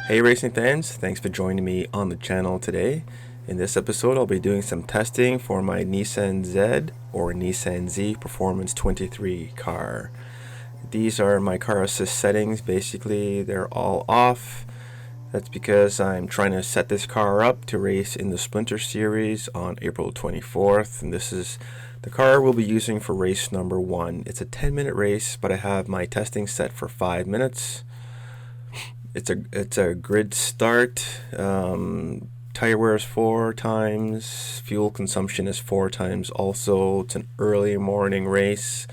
Hey racing fans, thanks for joining me on the channel today. In this episode I'll be doing some testing for my Nissan Z or Nissan Z Performance 23 car. These are my car assist settings. Basically they're all off. That's because I'm trying to set this car up to race in the Splinter series on April 24th, and this is the car we'll be using for race number 1. It's a 10-minute race, but I have my testing set for 5 minutes. It's a grid start. Tire wear is 4 times. Fuel consumption is 4 times. Also, it's an early morning race,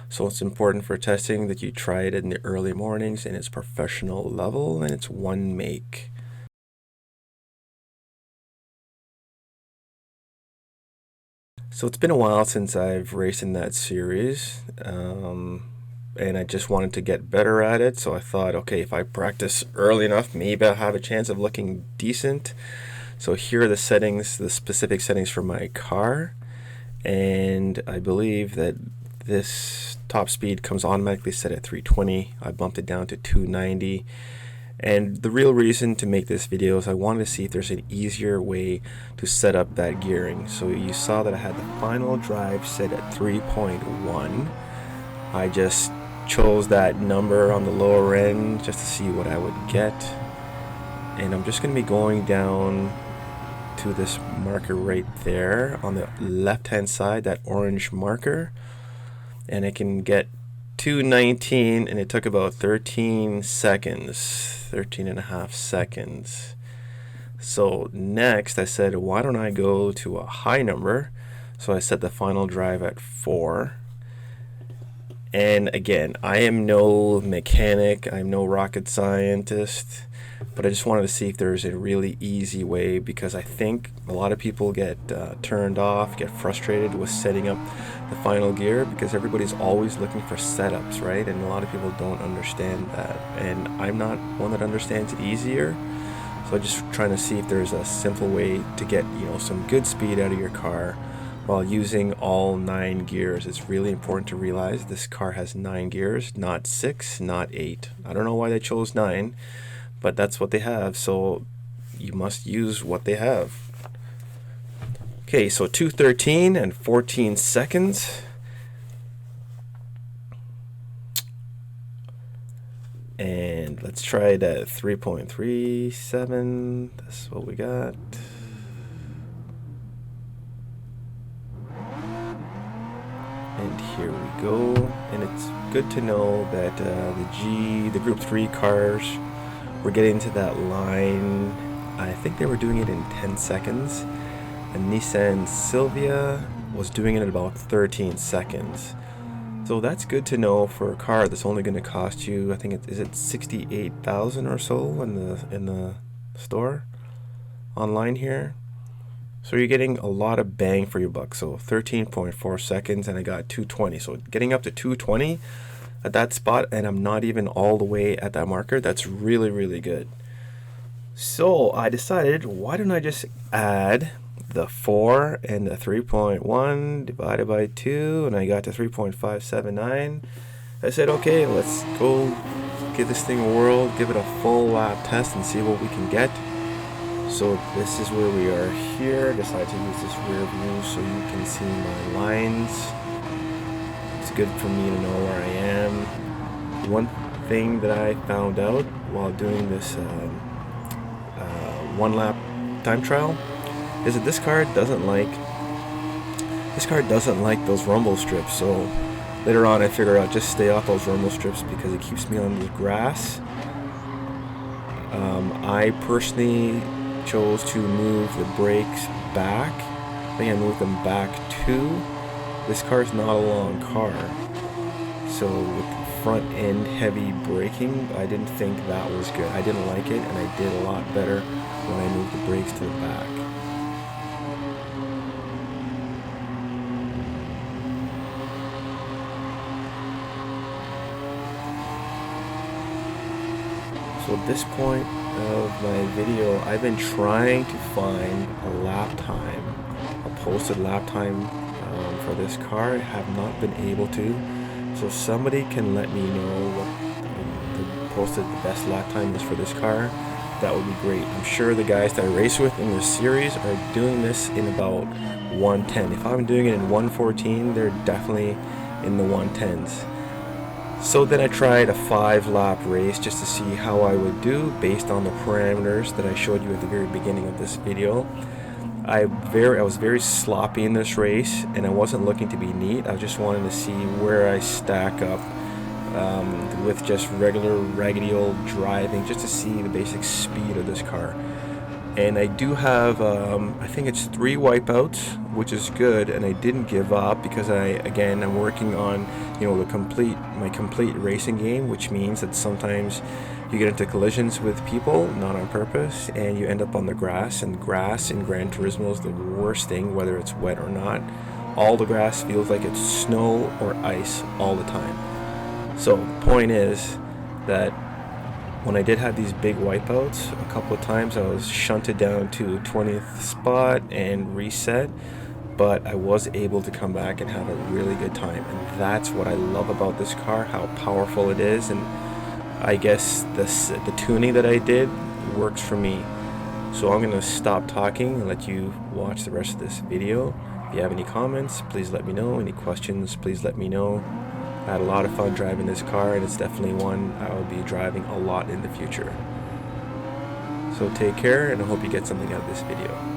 so it's important for testing that you try it in the early mornings and it's professional level and it's one make. So it's been a while since I've raced in that series. And I just wanted to get better at it, so I thought, okay, if I practice early enough, maybe I'll have a chance of looking decent. So here are the settings, the specific settings for my car, and I believe that this top speed comes automatically set at 320. I bumped it down to 290, and the real reason to make this video is I wanted to see if there's an easier way to set up that gearing. So you saw that I had the final drive set at 3.1. I just chose that number on the lower end just to see what I would get, and I'm just going to be going down to this marker right there on the left hand side, that orange marker, and I can get 219, and it took about 13 and a half seconds. So next I said, why don't I go to a high number? So I set the final drive at 4. And again, I am no mechanic, I'm no rocket scientist, but I just wanted to see if there's a really easy way, because I think a lot of people get turned off, get frustrated with setting up the final gear, because everybody's always looking for setups, right? And a lot of people don't understand that, and I'm not one that understands it easier. So I'm just trying to see if there's a simple way to get, some good speed out of your car while using all 9 gears. It's really important to realize this car has 9 gears, not 6, not 8. I don't know why they chose 9, but that's what they have, so you must use what they have. Okay, so 213 and 14 seconds. And let's try it at 3.37. That's what we got. And here we go, and it's good to know that the Group 3 cars were getting to that line. I think they were doing it in 10 seconds, and Nissan Silvia was doing it in about 13 seconds. So that's good to know for a car that's only going to cost you, I think is it 68,000 or so in the store online here. So you're getting a lot of bang for your buck. So 13.4 seconds, and I got 220. So getting up to 220 at that spot, and I'm not even all the way at that marker. That's really, really good. So I decided, why don't I just add the 4 and the 3.1 divided by 2, and I got to 3.579. I said, okay, let's go give this thing a whirl, give it a full lap test, and see what we can get. So this is where we are here. I decided to use this rear view so you can see my lines. It's good for me to know where I am. One thing that I found out while doing this one lap time trial is that this car doesn't like those rumble strips. So later on I figured out just stay off those rumble strips because it keeps me on the grass. I personally chose to move the brakes back. I think I moved them back 2. This car is not a long car, so with front end heavy braking, I didn't think that was good. I didn't like it, and I did a lot better when I moved the brakes to the back. So at this point of my video, I've been trying to find a lap time, a posted lap time for this car. I have not been able to. So somebody can let me know what the best lap time is for this car. that would be great. I'm sure the guys that I race with in this series are doing this in about 110. If I'm doing it in 114, they're definitely in the 110s. So then I tried a 5-lap race just to see how I would do based on the parameters that I showed you at the very beginning of this video. I was very sloppy in this race, and I wasn't looking to be neat. I just wanted to see where I stack up with just regular raggedy old driving, just to see the basic speed of this car. And I do have, I think it's 3 wipeouts, which is good, and I didn't give up because I'm working on, my complete racing game, which means that sometimes you get into collisions with people, not on purpose, and you end up on the grass, and grass in Gran Turismo is the worst thing, whether it's wet or not. All the grass feels like it's snow or ice all the time. So the point is that when I did have these big wipeouts, a couple of times I was shunted down to 20th spot and reset, but I was able to come back and have a really good time. And that's what I love about this car, how powerful it is. And I guess the tuning that I did works for me. So I'm going to stop talking and let you watch the rest of this video. If you have any comments, please let me know. Any questions, please let me know. I had a lot of fun driving this car, and it's definitely one I will be driving a lot in the future. So take care, and I hope you get something out of this video.